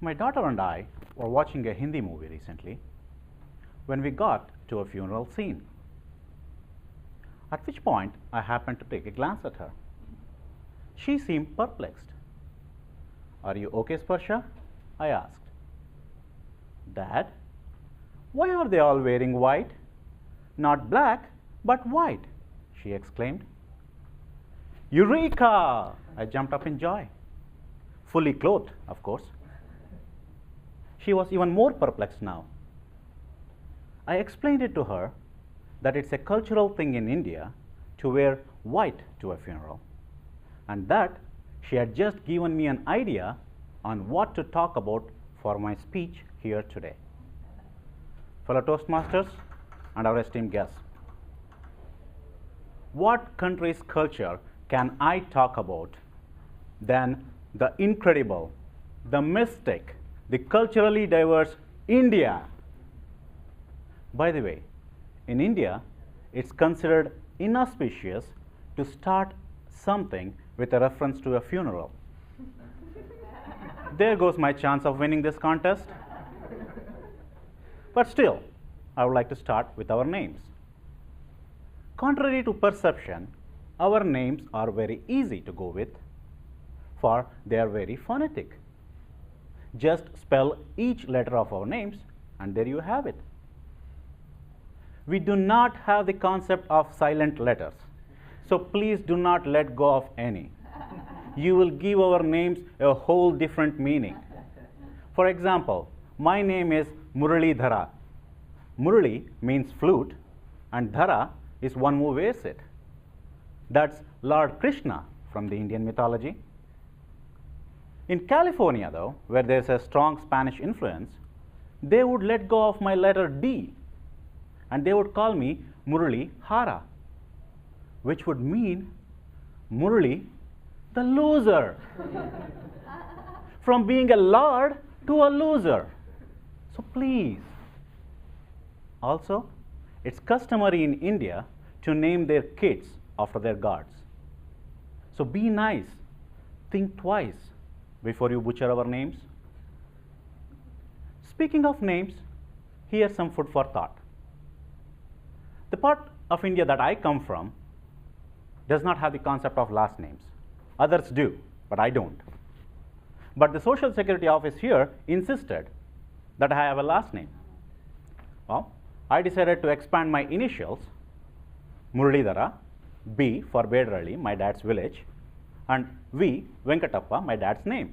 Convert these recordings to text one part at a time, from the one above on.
My daughter and I were watching a Hindi movie recently when we got to a funeral scene, at which point I happened to take a glance at her. She seemed perplexed. "Are you okay, Sparsha?" I asked. "Dad, why are they all wearing white? Not black, but white," she exclaimed. "Eureka!" I jumped up in joy. Fully clothed, of course. She was even more perplexed now. I explained it to her that it's a cultural thing in India to wear white to a funeral, and that she had just given me an idea on what to talk about for my speech here today. Fellow Toastmasters and our esteemed guests, what country's culture can I talk about than the incredible, the mystic, the culturally diverse India? By the way, in India, it's considered inauspicious to start something with a reference to a funeral. There goes my chance of winning this contest. But still, I would like to start with our names. Contrary to perception, our names are very easy to go with, for they are very phonetic. Just spell each letter of our names, and there you have it. We do not have the concept of silent letters, so please do not let go of any. You will give our names a whole different meaning. For example, my name is Murali. Murali means flute, and Dhara is one who wears it. That's Lord Krishna from the Indian mythology. In California, though, where there's a strong Spanish influence, they would let go of my letter D, and they would call me Murali Hara, which would mean Murali the loser. From being a lord to a loser. So please. Also, it's customary in India to name their kids after their gods. So be nice. Think twice before you butcher our names. Speaking of names, here's some food for thought. The part of India that I come from does not have the concept of last names. Others do, but I don't. But the Social Security Office here insisted that I have a last name. Well, I decided to expand my initials, Muralidhara, B for Bedrali, my dad's village, and V, Venkatappa, my dad's name.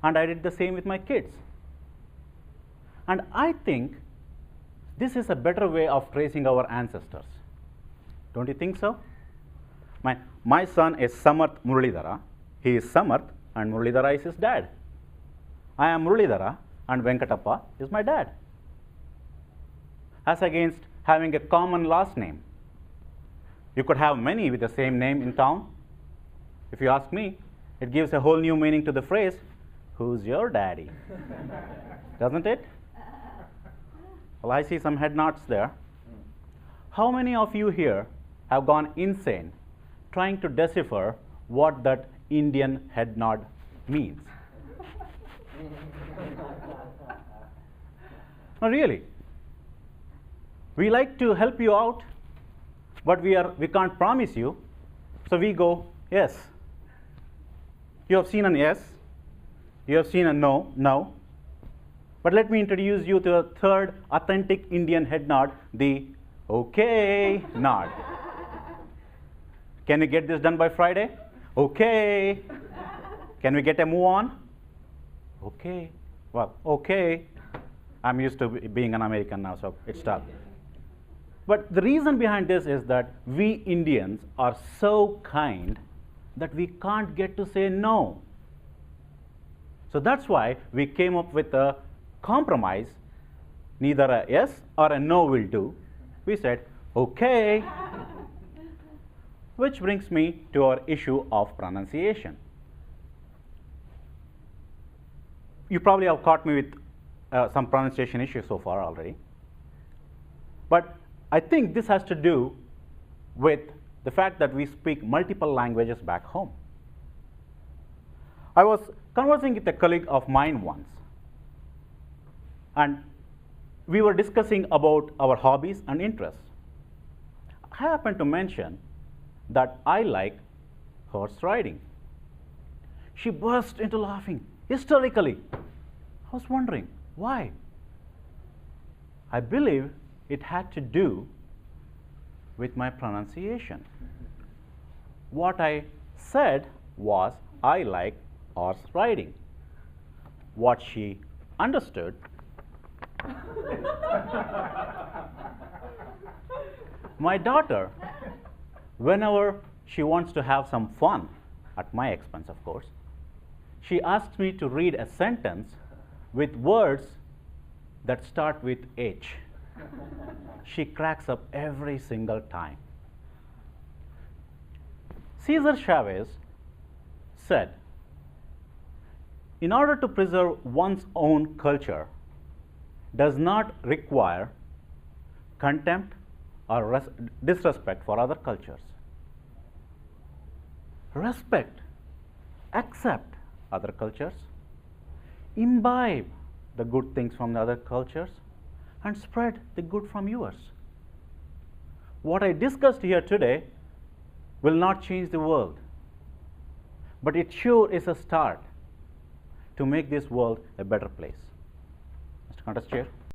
And I did the same with my kids. And I think this is a better way of tracing our ancestors. Don't you think so? My son is Samarth Muralidhara. He is Samarth, and Muralidhara is his dad. I am Muralidhara, and Venkatappa is my dad. As against having a common last name. You could have many with the same name in town. If you ask me, it gives a whole new meaning to the phrase, "Who's your daddy?" Doesn't it? Well, I see some head nods there. How many of you here have gone insane trying to decipher what that Indian head nod means? No, really. We like to help you out, but we can't promise you, so we go, yes. You have seen an yes, you have seen a no, no. But let me introduce you to a third authentic Indian head nod, the okay nod. Can we get this done by Friday? Okay. Can we get a move on? Okay. Well, okay. I'm used to being an American now, so it's tough. But the reason behind this is that we Indians are so kind that we can't get to say no. So that's why we came up with a compromise. Neither a yes or a no will do. We said, okay. Which brings me to our issue of pronunciation. You probably have caught me with some pronunciation issues so far already. But I think this has to do with the fact that we speak multiple languages back home. I was conversing with a colleague of mine once, and we were discussing about our hobbies and interests. I happened to mention that I like horse riding. She burst into laughing hysterically. I was wondering why. I believe it had to do with my pronunciation. What I said was, I like horse riding. What she understood my daughter, whenever she wants to have some fun, at my expense of course, she asks me to read a sentence with words that start with H. She cracks up every single time. Cesar Chavez said, in order to preserve one's own culture does not require contempt or disrespect for other cultures. Respect, accept other cultures, imbibe the good things from the other cultures, and spread the good from yours. What I discussed here today will not change the world, but it sure is a start to make this world a better place. Mr. Contest Chair.